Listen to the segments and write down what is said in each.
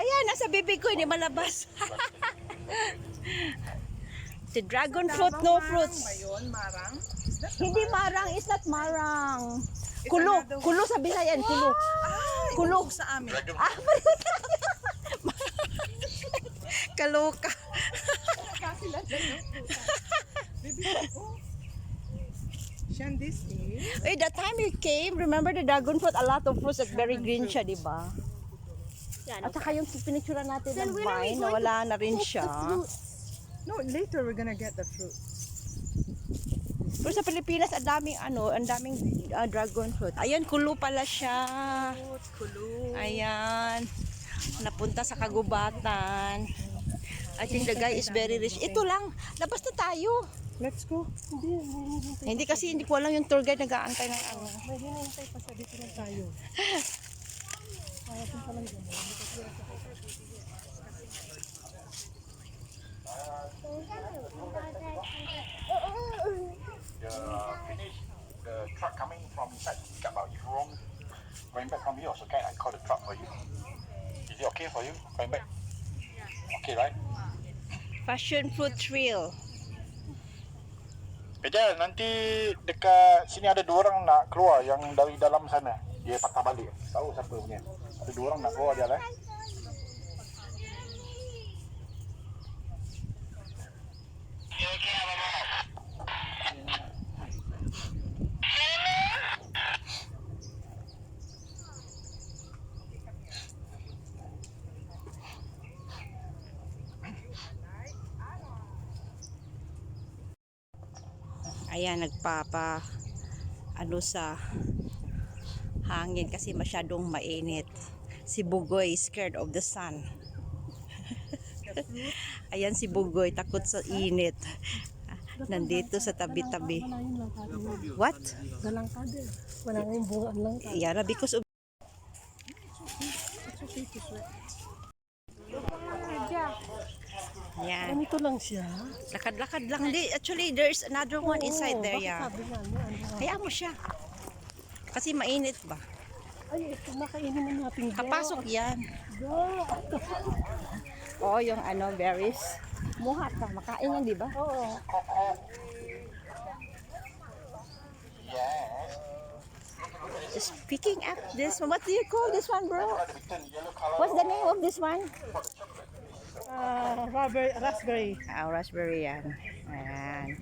Ayan, nasa bibig ko, hindi malabas. The dragon fruit, no fruits. Marang? Hindi marang, it's not marang. Kulo, kulo sa Bisayan, kulo. Kulo sa amin. Kaloka. Kasi lang Baby, Shan, this is... Wait, that time you came, remember the dragon fruit? A lot of fruits at very green siya, di ba? At saka yung pinicturean natin ng vine, nawala na rin siya. No, later we're gonna get the fruit. Pero sa Pilipinas, ang daming dragon fruit. Ayan, kulo pala siya. Kulo. Ayan. Napunta sa kagubatan. I think the guy is very rich. Ito lang, labas na tayo. Let's go. Hindi kasi hindi ko alam yung tour guide nag-aantay ng ano. May hinihintay pa sa dito lang tayo. Ayaw pa lang dyan. Finish the truck coming from inside to pick up. If you're wrong, going back from here also can. I call the truck for you. Is it okay for you? Going back? Okay, right? Passion fruit trail. Kejap, nanti dekat sini ada dua orang nak keluar yang dari dalam sana. Dia patah balik. Tahu siapa punya? Ada dua orang nak keluar dia lah. Ayan, sa hangin kasi masyadong mainit. Si Bugoy scared of the sun. Ayan si Bugoy, takot sa init. Nandito sa tabi-tabi. What? Galangkade. Wala nga yung bunga lang. Yeah, because of... Ayan. Ganito lang siya. Lakad-lakad lang. Actually, there's another one inside there. Yeah. Sabi nga niya. Kaya mo siya. Kasi mainit ba? Ay, ito nakainin na natin. Kapasok yan. Oh, yung berries. Muha ka. Makain yan, di ba? Oo. Speaking of this one, what do you call this one, bro? What's the name of this one? Raspberry. Oh, raspberry yan. Ayan.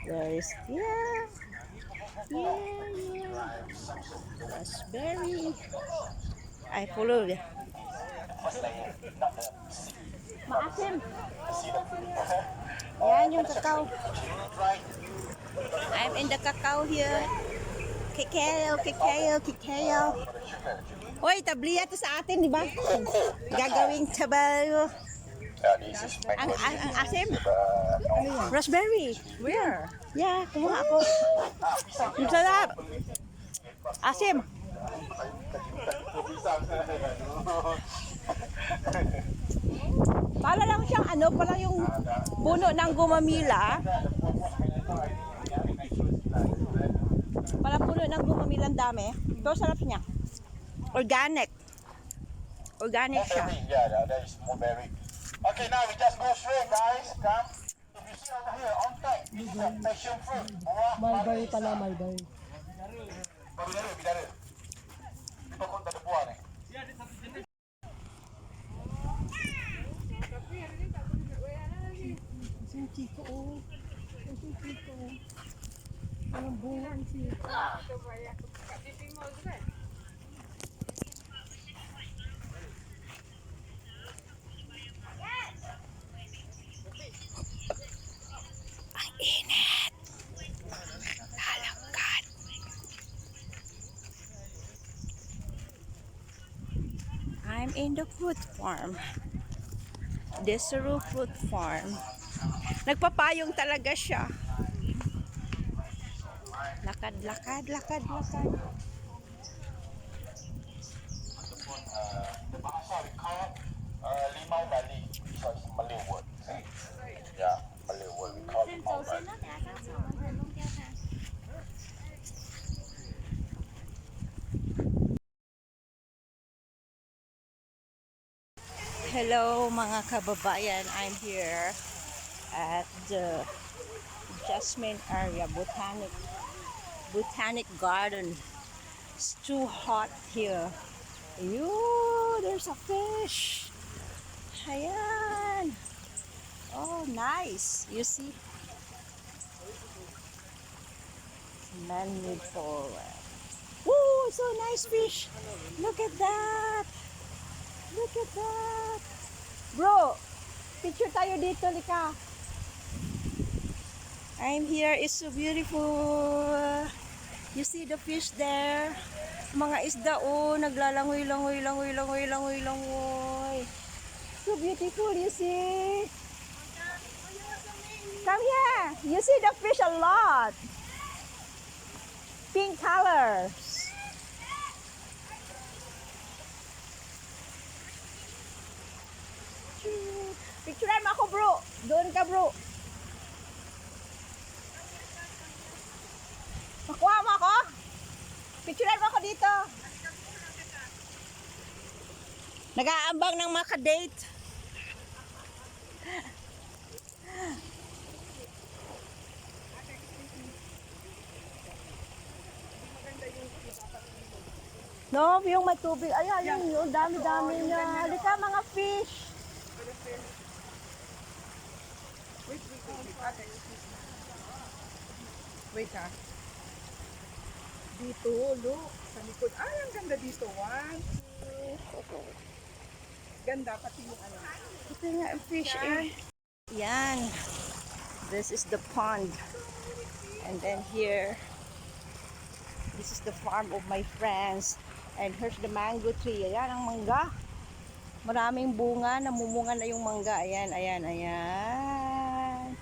There is, yeah. Raspberry. I follow it. Maasim. Yan yung kakao. I'm in the cacao here. Kikeo. Hoy, tabliya to sa atin, di ba? Gagawing tabayo. Ang asim? Raspberry. Where? Yeah, kumuha ako. Ang sarap. Asim. Para lang siyang pala yung puno ng gumamila. Para puno ng gumamila ang dami. Pero sarap niya. Organic. Organic siya. Yeah, that is more berry. Okay, now we just go straight, guys. Come. If you see over here, on top, this is a passion fruit. Malbay pala, malbay. Bidara. Ito kung tak ada buah ni. Yung chiko, oh. Yung chiko. Ang bunga ang chiko. Ang init. Lalangkat. I'm in the fruit farm. Desero fruit farm. Nagpapayong talaga siya. Lakad. The bahasa we call limau bali. So it's Malay word. Yeah, Malay word we call limau bali. Hello mga kababayan, I'm here at the Jasmine area, botanic garden. It's too hot here. There's a fish. Ayan. Oh, nice. You see? Man-made forest. Woo, so nice fish. Look at that. Look at that. Bro, picture tayo dito, Lika. I'm here. It's so beautiful. You see the fish there? Mga isda, oh, naglalangoy, langoy, langoy, langoy, langoy, langoy. So beautiful, you see? Come here. You see the fish a lot. Pink colors. Picturean mo ako, bro. Doon ka, bro. Makuha mo ako? Picturean mo ako dito. Nag-aambang ng maka-date. No, yung may tubig. Ayan, yung dami-dami niya. Halika, mga fish. Wait ha. Dito, look. Sa likod. Ay, ang ganda dito. One, two. Ganda, pati yung ano. Ito nga ang fish eh. Yan. This is the pond. And then here, this is the farm of my friends. And here's the mango tree. Ayan ang mangga. Maraming bunga. Namumunga na yung mangga. Ayan, ayan, ayan.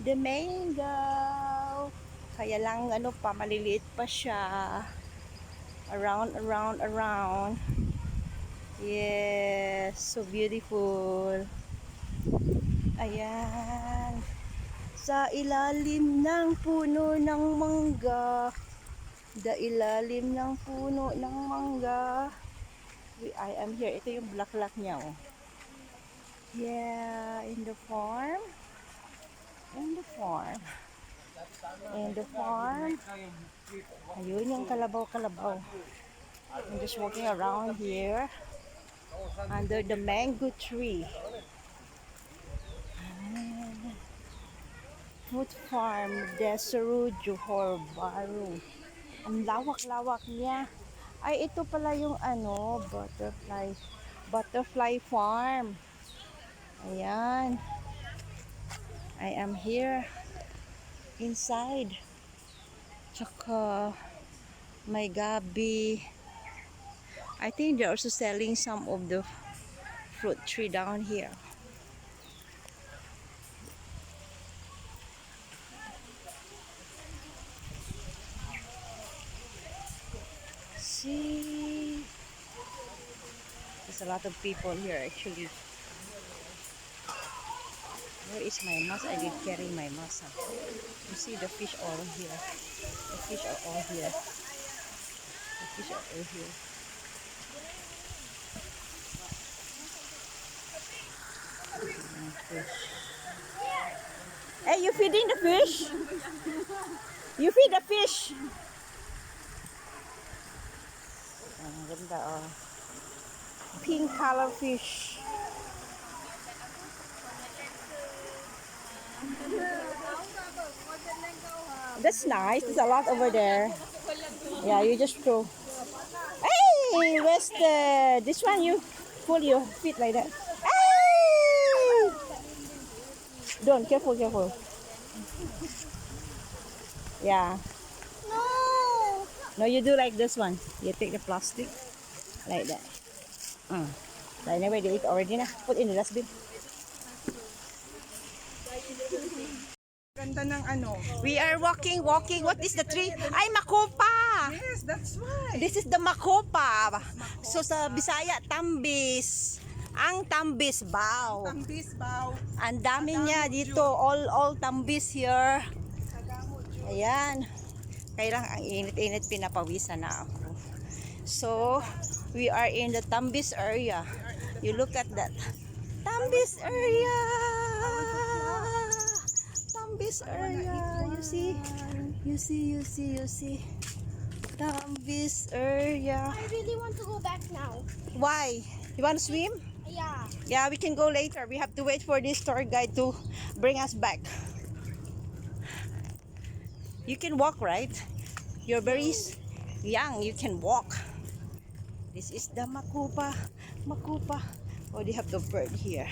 The mango. Kaya lang ano pa, maliliit pa siya. Around, around, around. Yes, so beautiful. Ayan. Sa ilalim ng puno ng mangga. Sa ilalim ng puno ng mangga. I am here. Ito yung bulaklak niya, oh. Yeah, in the farm. In the farm. In the farm. Ayun yung kalabaw-kalabaw. I'm just walking around here under the mango tree. Food farm, Deseru, Johor Bahru. Ang lawak-lawak niya. Ay, ito pala yung ano, butterfly farm. Ayan. I am here inside. Tsaka may gabi. I think they're also selling some of the fruit tree down here. See, there's a lot of people here actually. Where is my mask? I did carry my mask. You see the fish all here. The fish are all here. The fish are all here. Fish. Hey, you feeding the fish? You feed the fish. Ang ganda, oh. Pink color fish. That's nice. There's a lot over there. Yeah, you just throw. Hey, where's this one? You pull your feet like that. Hey! Don't, careful, careful. Yeah. No, you do like this one. You take the plastic like that. Like anyway, they eat already na. Put in the dustbin. Ganda ng ano. We are walking. What is the tree? Ay, makopa. Yes, that's why. This is the makopa. So sa Bisaya, tambis. Ang tambis baw. Tambis baw. Ang dami niya dito. All tambis here. Ayan. Kaya lang ang init-init, pinapawisan na ako. So, we are in the Tambis area. You look at that. Tambis area. Tambis area. You see. Tambis area. I really want to go back now. Why? You want to swim? Yeah. Yeah, we can go later. We have to wait for this tour guide to bring us back. You can walk, right? You're very young. You can walk. This is the Makupa. Oh, they have the bird here.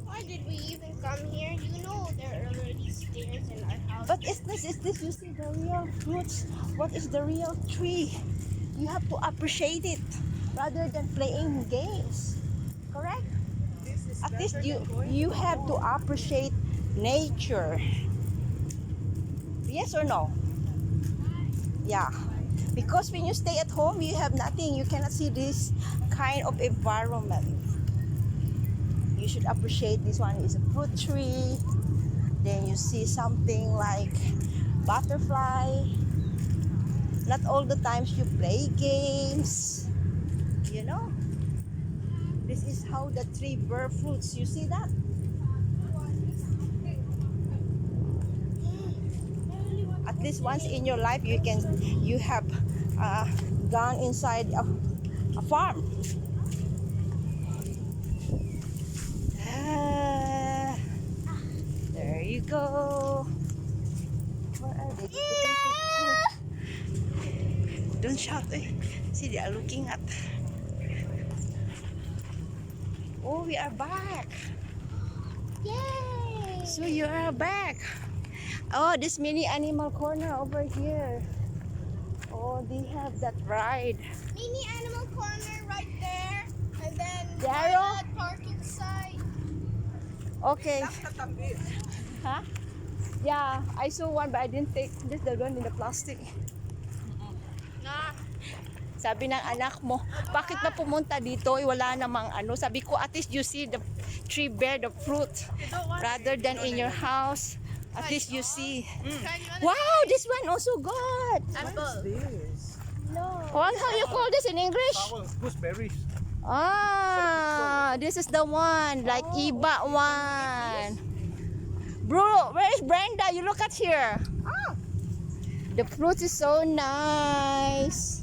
Why did we even come here? You know there are already stairs in our house. But is this, you see the real fruits? What is the real tree? You have to appreciate it rather than playing games. Correct? This is At least better than going you to have to home. appreciate nature. Yes or no? Yeah. Because when you stay at home, you have nothing. You cannot see this kind of environment. You should appreciate this one is a fruit tree. Then you see something like butterfly. Not all the times you play games. You know? This is how the tree bear fruits. You see that? At least once in your life you have gone inside a farm. There you go. Where are they? Don't shout. See, they are looking at. Oh, we are back. Yay! So you are back. Oh, this mini animal corner over here. Oh, they have that ride. Mini animal corner right there. And then Daryl? parking side. Okay. That's the Tambis. Huh? Yeah, I saw one but I didn't take this, the one in the plastic. Nah. Sabi ng anak mo, bakit na pumunta dito? Wala namang ano. Sabi ko, at least you see the tree bear the fruit rather than in your house. At least you see. Wow, this one also good. What is this? What, how you call this in English? Gooseberries. Ah, this is the one, like Iba one. Bro, where is Brenda? You look at here. The fruit is so nice.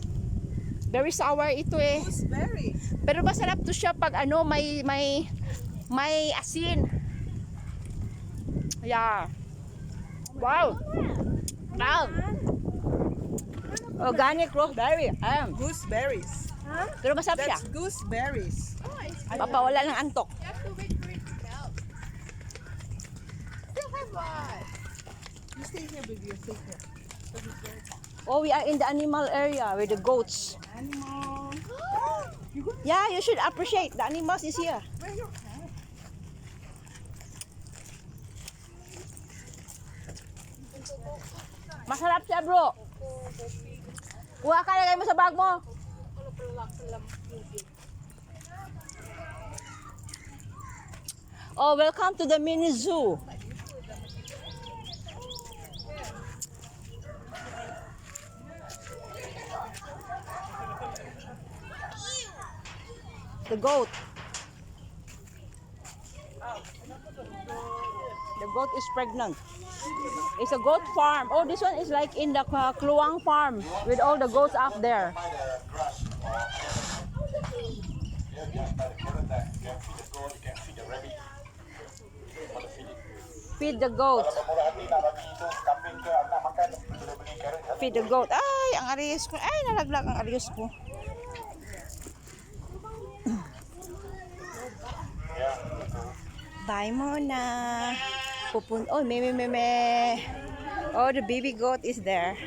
Very sour ito eh. Gooseberry. Pero masarap to siya pag ano may asin. Yeah. Wow. Wow. Organic raspberry. Gooseberries. Pero masarap siya. That's gooseberries. Papawala ng antok. You have to wait for it to melt. Still have what? You stay here, baby. You stay here. Oh, we are in the animal area with the goats. Animal. Yeah, you should appreciate the animals is here. Where your cat? Masarap siya, bro. Kuha ka, lagay mo sa bag mo. Oh, welcome to the mini zoo. The goat. The goat is pregnant. It's a goat farm. Oh, this one is like in the Kluang farm with all the goats up there. By the grass or just by the carrot there. You can feed the goat, you can feed the rabbit. Want to feed it. Feed the goat. Kalau murah hati nak bagi itu kambing ke anak makan, sudah beli carrot. Feed the goat. Ay, ang arios ko. Ay, nalaglag ang arios ko. Ya, betul. Bye muna. Oh, may. Oh, the baby goat is there.